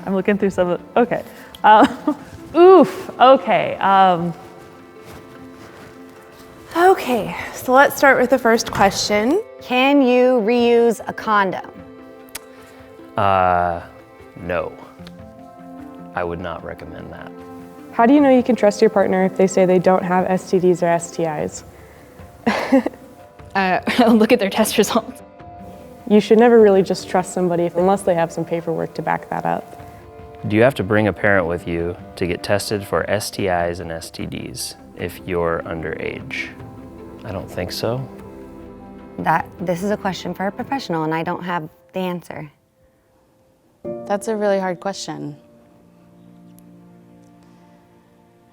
I'm looking through some of okay. Oof, okay. Okay, so let's start with the first question. Can you reuse a condom? No. I would not recommend that. How do you know you can trust your partner if they say they don't have STDs or STIs? Look at their test results. You should never really just trust somebody unless they have some paperwork to back that up. Do you have to bring a parent with you to get tested for STIs and STDs if you're underage? I don't think so. This is a question for a professional, and I don't have the answer. That's a really hard question.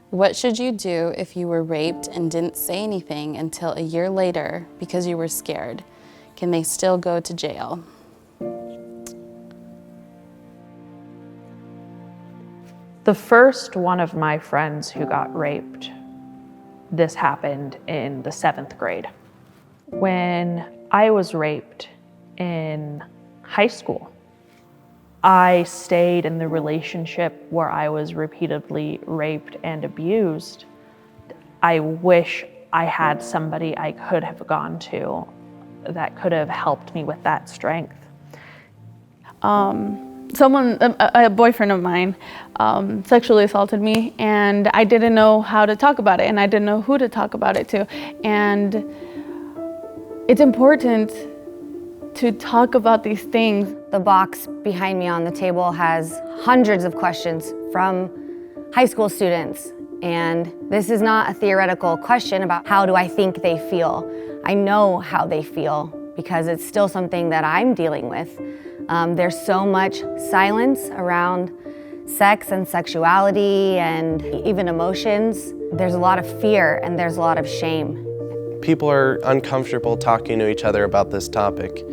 What should you do if you were raped and didn't say anything until a year later because you were scared? Can they still go to jail? The first one of my friends who got raped, this happened in the 7th grade. When I was raped in high school, I stayed in the relationship where I was repeatedly raped and abused. I wish I had somebody I could have gone to that could have helped me with that strength. A boyfriend of mine sexually assaulted me, and I didn't know how to talk about it, and I didn't know who to talk about it to. And it's important to talk about these things. The box behind me on the table has hundreds of questions from high school students. And this is not a theoretical question about how do I think they feel. I know how they feel because it's still something that I'm dealing with. There's so much silence around sex and sexuality and even emotions. There's a lot of fear and there's a lot of shame. People are uncomfortable talking to each other about this topic.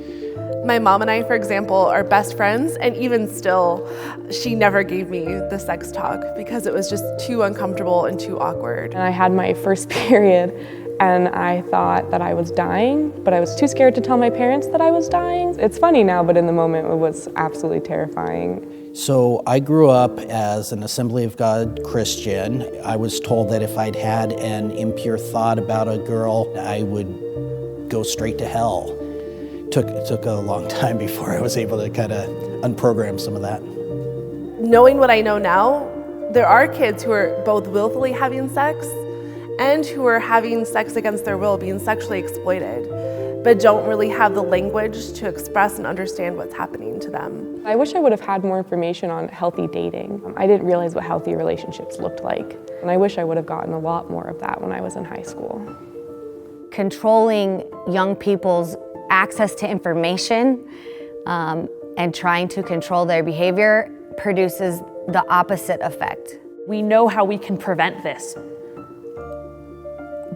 My mom and I, for example, are best friends, and even still, she never gave me the sex talk because it was just too uncomfortable and too awkward. And I had my first period, and I thought that I was dying, but I was too scared to tell my parents that I was dying. It's funny now, but in the moment it was absolutely terrifying. So I grew up as an Assembly of God Christian. I was told that if I'd had an impure thought about a girl, I would go straight to hell. It took a long time before I was able to kind of unprogram some of that. Knowing what I know now, there are kids who are both willfully having sex and who are having sex against their will, being sexually exploited, but don't really have the language to express and understand what's happening to them. I wish I would have had more information on healthy dating. I didn't realize what healthy relationships looked like, and I wish I would have gotten a lot more of that when I was in high school. Controlling young people's access to information and trying to control their behavior produces the opposite effect. We know how we can prevent this,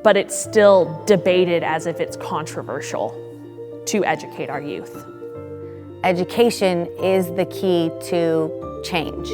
but it's still debated as if it's controversial to educate our youth. Education is the key to change.